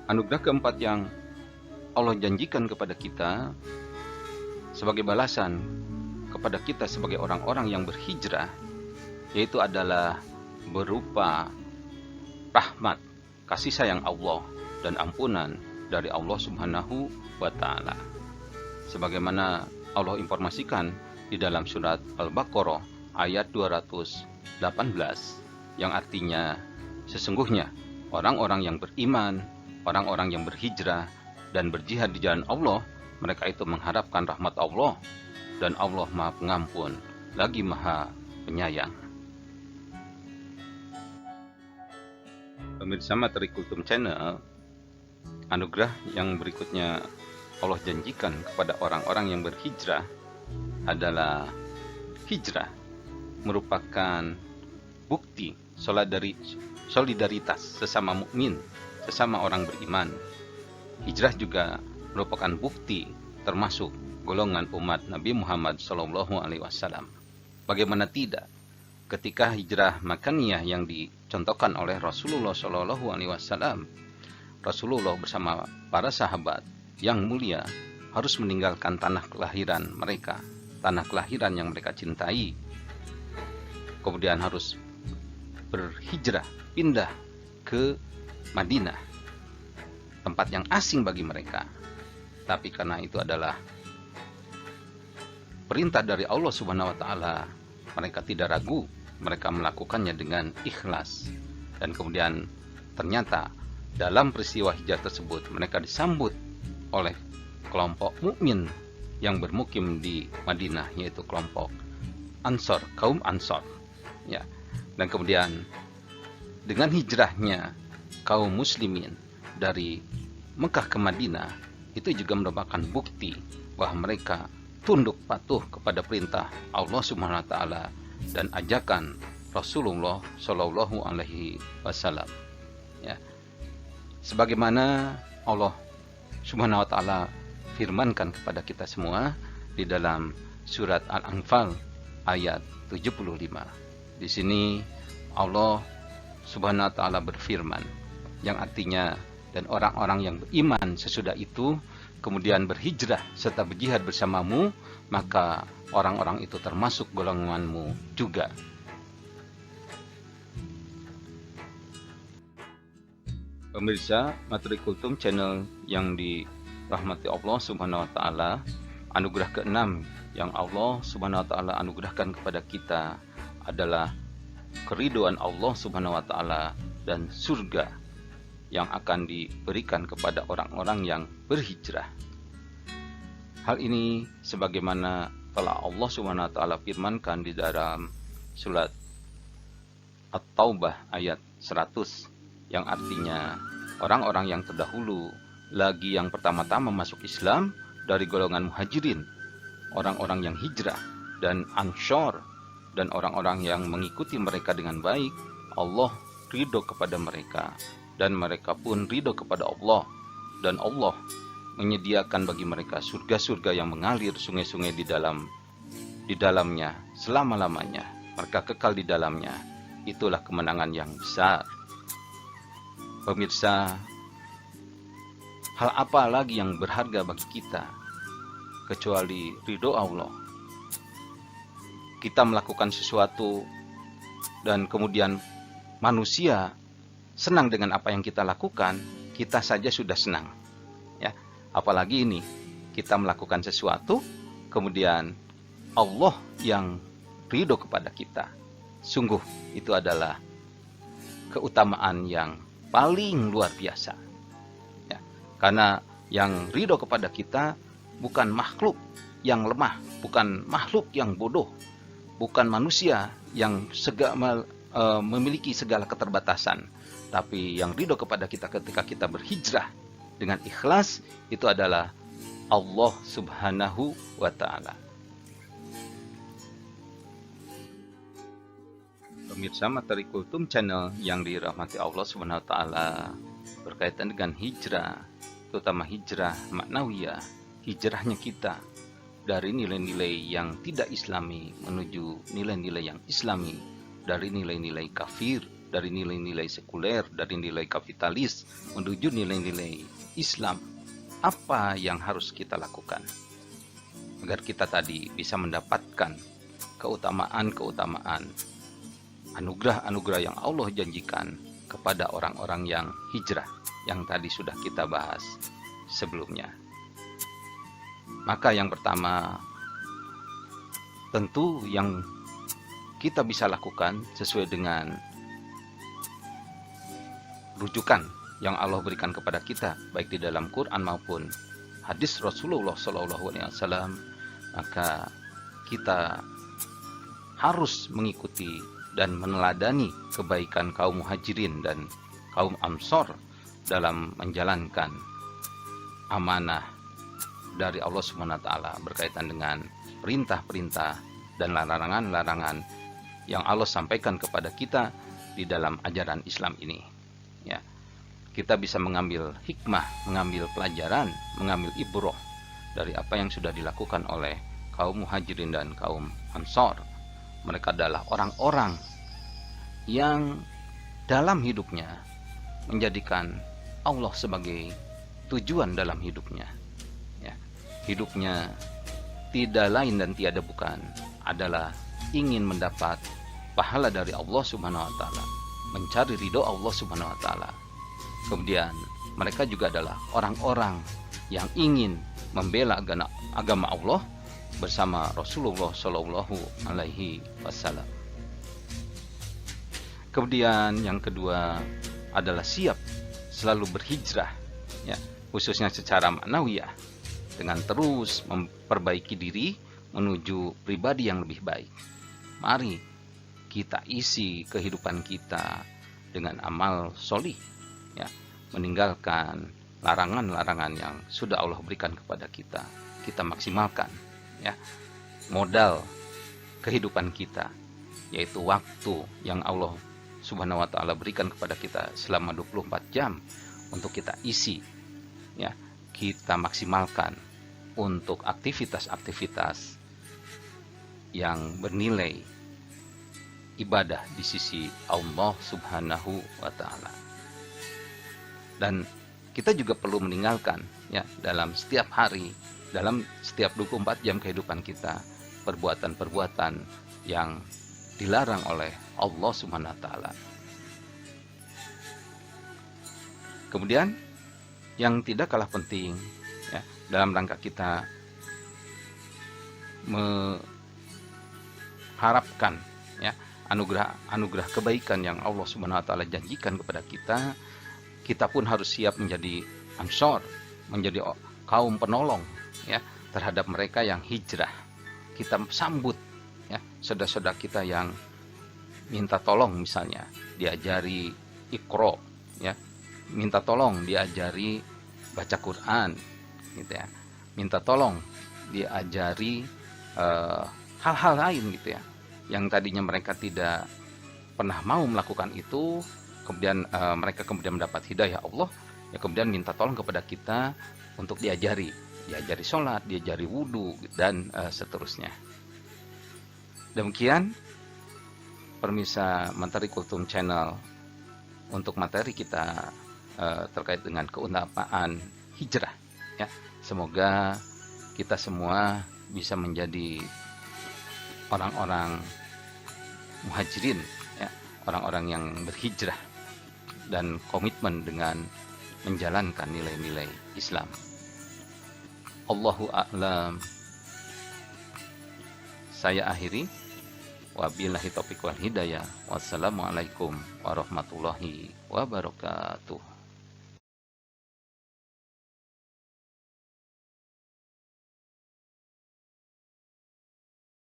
Anugerah keempat yang Allah janjikan kepada kita sebagai balasan kepada kita sebagai orang-orang yang berhijrah, yaitu adalah berupa rahmat, kasih sayang Allah dan ampunan dari Allah Subhanahu wa Ta'ala. Sebagaimana Allah informasikan di dalam surat Al-Baqarah ayat 218, yang artinya sesungguhnya orang-orang yang beriman, orang-orang yang berhijrah dan berjihad di jalan Allah, mereka itu mengharapkan rahmat Allah, dan Allah Maha Pengampun lagi Maha Penyayang. Pemirsa Materi Kultum Channel, anugerah yang berikutnya Allah janjikan kepada orang-orang yang berhijrah adalah hijrah merupakan bukti solidaritas sesama mukmin, sesama orang beriman. Hijrah juga merupakan bukti termasuk golongan umat Nabi Muhammad SAW. Bagaimana tidak, ketika hijrah Makaniyah yang dicontohkan oleh Rasulullah SAW, Rasulullah bersama para sahabat yang mulia harus meninggalkan tanah kelahiran mereka, tanah kelahiran yang mereka cintai, kemudian harus berhijrah, pindah ke Madinah, tempat yang asing bagi mereka. Tapi karena itu adalah perintah dari Allah Subhanahu wa Ta'ala, mereka tidak ragu, mereka melakukannya dengan ikhlas. Dan kemudian ternyata dalam peristiwa hijrah tersebut mereka disambut oleh kelompok mukmin yang bermukim di Madinah, yaitu kelompok Ansor, kaum Ansor. Ya. Dan kemudian dengan hijrahnya kaum muslimin dari Mekah ke Madinah, itu juga merupakan bukti bahwa mereka tunduk patuh kepada perintah Allah Subhanahu wa Ta'ala dan ajakan Rasulullah Shallallahu Alaihi Wasallam. Ya. Sebagaimana Allah Subhanahu wa Ta'ala firmankan kepada kita semua di dalam surat Al-Anfal ayat 75. Di sini Allah Subhanahu wa Ta'ala berfirman, yang artinya, dan orang-orang yang beriman sesudah itu kemudian berhijrah serta berjihad bersamamu, maka orang-orang itu termasuk golonganmu juga. Pemirsa Materi Kultum Channel yang dirahmati Allah Subhanahu wa Ta'ala, anugerah keenam yang Allah Subhanahu wa Ta'ala anugerahkan kepada kita adalah keridhaan Allah Subhanahu wa Ta'ala dan surga yang akan diberikan kepada orang-orang yang berhijrah. Hal ini sebagaimana telah Allah Subhanahu wa Ta'ala firmankan di dalam surat At-Taubah ayat 100, yang artinya orang-orang yang terdahulu lagi yang pertama-tama masuk Islam dari golongan muhajirin, orang-orang yang hijrah dan Ansor, dan orang-orang yang mengikuti mereka dengan baik, Allah ridho kepada mereka dan mereka pun ridho kepada Allah, dan Allah menyediakan bagi mereka surga-surga yang mengalir sungai-sungai di dalamnya selama-lamanya. Mereka kekal di dalamnya. Itulah kemenangan yang besar. Pemirsa, hal apa lagi yang berharga bagi kita kecuali ridho Allah? Kita melakukan sesuatu dan kemudian manusia senang dengan apa yang kita lakukan, kita saja sudah senang. Ya, apalagi ini kita melakukan sesuatu, kemudian Allah yang ridho kepada kita. Sungguh itu adalah keutamaan yang paling luar biasa. Ya, karena yang ridho kepada kita bukan makhluk yang lemah, bukan makhluk yang bodoh, bukan manusia yang memiliki segala keterbatasan, tapi yang ridho kepada kita ketika kita berhijrah dengan ikhlas itu adalah Allah Subhanahu wa Ta'ala. Pemirsa Materi Kultum Channel yang dirahmati Allah Subhanahu wa Ta'ala, berkaitan dengan hijrah, terutama hijrah maknawiyah, hijrahnya kita dari nilai-nilai yang tidak islami menuju nilai-nilai yang islami, dari nilai-nilai kafir dari nilai-nilai sekuler, dari nilai kapitalis menuju nilai-nilai Islam. Apa yang harus kita lakukan agar kita tadi bisa mendapatkan keutamaan-keutamaan, anugerah-anugerah yang Allah janjikan kepada orang-orang yang hijrah yang tadi sudah kita bahas sebelumnya. Maka yang pertama, tentu yang kita bisa lakukan sesuai dengan rujukan yang Allah berikan kepada kita, baik di dalam Quran maupun hadis Rasulullah SAW, maka kita harus mengikuti dan meneladani kebaikan kaum muhajirin dan kaum ansor dalam menjalankan amanah dari Allah Subhanahu wa taala berkaitan dengan perintah-perintah dan larangan-larangan yang Allah sampaikan kepada kita di dalam ajaran Islam ini. Ya, kita bisa mengambil hikmah, mengambil pelajaran, mengambil ibrah dari apa yang sudah dilakukan oleh kaum muhajirin dan kaum ansor. Mereka adalah orang-orang yang dalam hidupnya menjadikan Allah sebagai tujuan dalam hidupnya. Ya, hidupnya tidak lain dan tiada bukan adalah ingin mendapat pahala dari Allah Subhanahu wa taala, mencari ridho Allah Subhanahu wa taala. Kemudian mereka juga adalah orang-orang yang ingin membela agama Allah bersama Rasulullah Shallallahu Alaihi Wasallam. Kemudian yang kedua adalah siap selalu berhijrah, ya, khususnya secara ma'nawiyah, dengan terus memperbaiki diri menuju pribadi yang lebih baik. Mari kita isi kehidupan kita dengan amal solih, ya, meninggalkan larangan-larangan yang sudah Allah berikan kepada kita. Kita maksimalkan, ya, modal kehidupan kita, yaitu waktu yang Allah Subhanahu wa taala berikan kepada kita selama 24 jam untuk kita isi, ya, kita maksimalkan untuk aktivitas-aktivitas yang bernilai ibadah di sisi Allah Subhanahu wa taala. Dan kita juga perlu meninggalkan, ya, dalam setiap hari, dalam setiap 24 jam kehidupan kita, perbuatan-perbuatan yang dilarang oleh Allah Subhanahu wa taala. Kemudian yang tidak kalah penting, ya, dalam rangka kita mengharapkan, ya, anugerah kebaikan yang Allah Subhanahu wa taala janjikan kepada kita, kita pun harus siap menjadi ansor, menjadi kaum penolong, ya, terhadap mereka yang hijrah. Kita sambut, ya, saudara-saudara kita yang minta tolong, misalnya diajari Iqra, ya, minta tolong diajari baca Quran, gitu ya, minta tolong diajari hal-hal lain, gitu ya, yang tadinya mereka tidak pernah mau melakukan itu, kemudian mereka kemudian mendapat hidayah Allah, ya, kemudian minta tolong kepada kita untuk diajari sholat, diajari wudhu, dan seterusnya. Demikian pemirsa Materi Kultum Channel untuk materi kita terkait dengan keutamaan hijrah, ya. Semoga kita semua bisa menjadi orang-orang muhajirin, ya, orang-orang yang berhijrah dan komitmen dengan menjalankan nilai-nilai Islam. Allahu a'lam. Saya akhiri. Wabillahi taufiq wal hidayah. Wassalamualaikum warahmatullahi wabarakatuh.